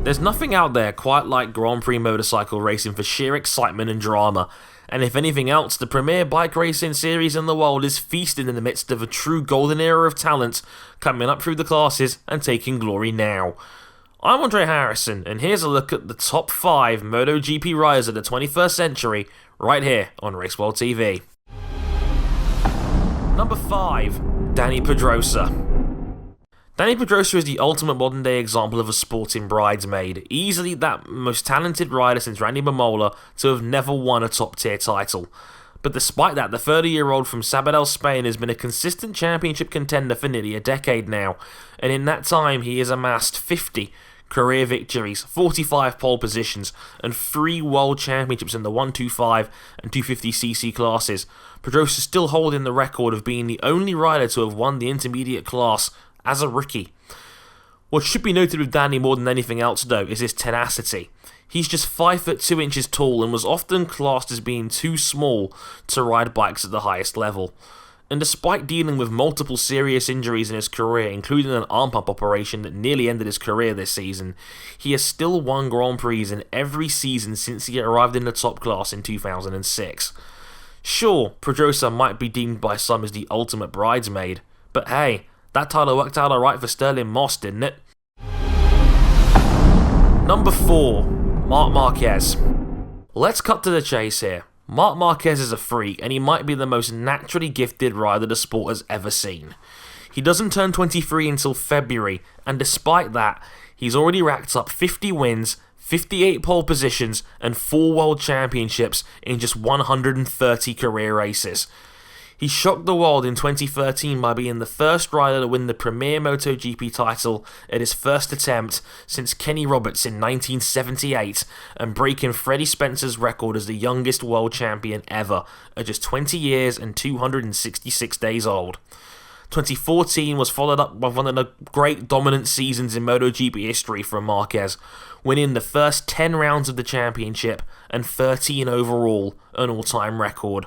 There's nothing out there quite like Grand Prix motorcycle racing for sheer excitement and drama, and if anything else, the premier bike racing series in the world is feasting in the midst of a true golden era of talent coming up through the classes and taking glory now. I'm Andre Harrison, and here's a look at the top 5 MotoGP riders of the 21st century, right here on RaceWorld TV. Number 5. Dani Pedrosa. Dani Pedrosa is the ultimate modern day example of a sporting bridesmaid, easily that most talented rider since Randy Mamola to have never won a top tier title. But despite that, the 30-year-old from Sabadell, Spain has been a consistent championship contender for nearly a decade now, and in that time he has amassed 50 career victories, 45 pole positions, and 3 world championships in the 125 and 250cc classes. Pedrosa still holding the record of being the only rider to have won the intermediate class as a rookie. What should be noted with Dani more than anything else though is his tenacity. He's just 5 foot 2 inches tall and was often classed as being too small to ride bikes at the highest level. And despite dealing with multiple serious injuries in his career, including an arm pump operation that nearly ended his career this season, he has still won Grand Prix in every season since he arrived in the top class in 2006. Sure, Pedrosa might be deemed by some as the ultimate bridesmaid, but hey, that title worked out alright for Sterling Moss, didn't it? Number 4. Marc Marquez. Let's cut to the chase here. Marc Marquez is a freak, and he might be the most naturally gifted rider the sport has ever seen. He doesn't turn 23 until February, and despite that, he's already racked up 50 wins, 58 pole positions, and 4 world championships in just 130 career races. He shocked the world in 2013 by being the first rider to win the premier MotoGP title at his first attempt since Kenny Roberts in 1978, and breaking Freddie Spencer's record as the youngest world champion ever at just 20 years and 266 days old. 2014 was followed up by one of the great dominant seasons in MotoGP history from Marquez, winning the first 10 rounds of the championship and 13 overall, an all-time record.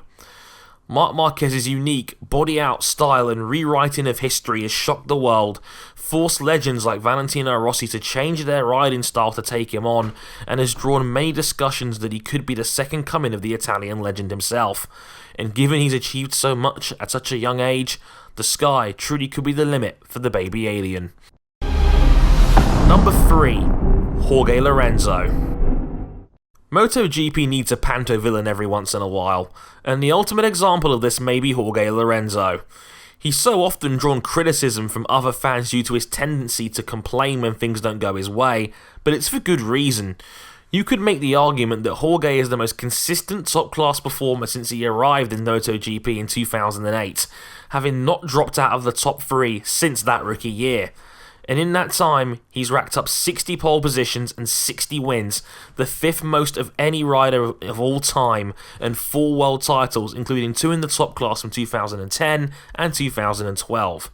Marc Marquez's unique, body-out style and rewriting of history has shocked the world, forced legends like Valentino Rossi to change their riding style to take him on, and has drawn many discussions that he could be the second coming of the Italian legend himself. And given he's achieved so much at such a young age, the sky truly could be the limit for the baby alien. Number 3. Jorge Lorenzo. MotoGP needs a panto villain every once in a while, and the ultimate example of this may be Jorge Lorenzo. He's so often drawn criticism from other fans due to his tendency to complain when things don't go his way, but it's for good reason. You could make the argument that Jorge is the most consistent top-class performer since he arrived in MotoGP in 2008, having not dropped out of the top 3 since that rookie year. And in that time, he's racked up 60 pole positions and 60 wins, the 5th most of any rider of all time, and 4 world titles, including 2 in the top class from 2010 and 2012.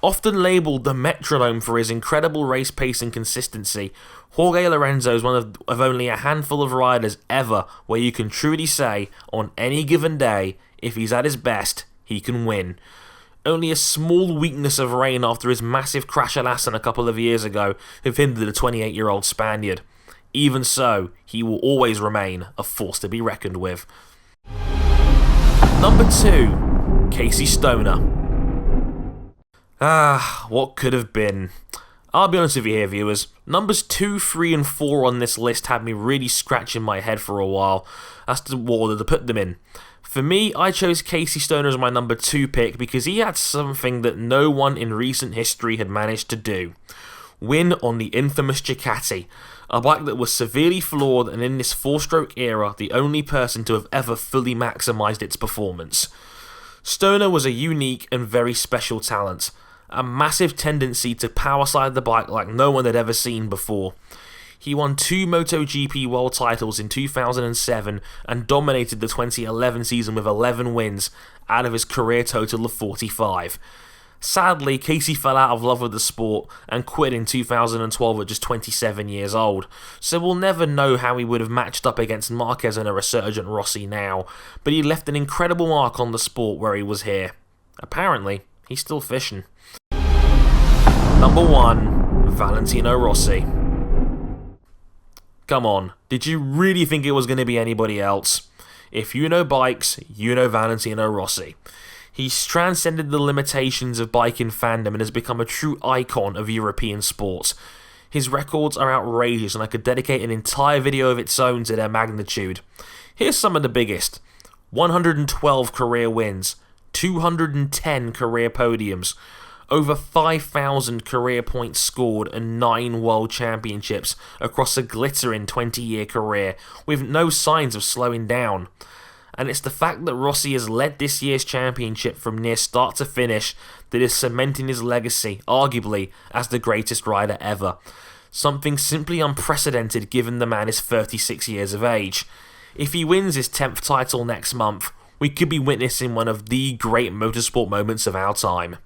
Often labelled the metronome for his incredible race pace and consistency, Jorge Lorenzo is one of only a handful of riders ever where you can truly say, on any given day, if he's at his best, he can win. Only a small weakness of rain after his massive crash at Assen a couple of years ago have hindered the 28-year-old Spaniard. Even so, he will always remain a force to be reckoned with. Number 2. Casey Stoner. What could have been? I'll be honest with you here, viewers. Numbers 2, 3 and 4 on this list had me really scratching my head for a while as to what order to put them in. For me, I chose Casey Stoner as my number 2 pick because he had something that no one in recent history had managed to do. Win on the infamous Ducati, a bike that was severely flawed and in this 4-stroke era, the only person to have ever fully maximised its performance. Stoner was a unique and very special talent, a massive tendency to power slide the bike like no one had ever seen before. He won 2 MotoGP world titles in 2007 and dominated the 2011 season with 11 wins out of his career total of 45. Sadly, Casey fell out of love with the sport and quit in 2012 at just 27 years old, so we'll never know how he would have matched up against Marquez and a resurgent Rossi now, but he left an incredible mark on the sport where he was here. Apparently, he's still fishing. Number 1. Valentino Rossi. Come on, did you really think it was going to be anybody else? If you know bikes, you know Valentino Rossi. He's transcended the limitations of biking fandom and has become a true icon of European sports. His records are outrageous, and I could dedicate an entire video of its own to their magnitude. Here's some of the biggest. 112 career wins, 210 career podiums, over 5,000 career points scored, and 9 world championships across a glittering 20-year career, with no signs of slowing down. And it's the fact that Rossi has led this year's championship from near start to finish that is cementing his legacy, arguably, as the greatest rider ever. Something simply unprecedented given the man is 36 years of age. If he wins his 10th title next month, we could be witnessing one of the great motorsport moments of our time.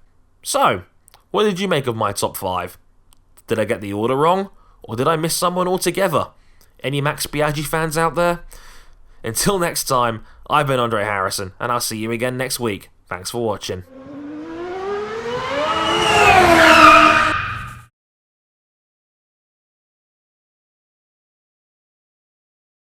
So, what did you make of my top 5? Did I get the order wrong? Or did I miss someone altogether? Any Max Biaggi fans out there? Until next time, I've been Andre Harrison, and I'll see you again next week. Thanks for watching.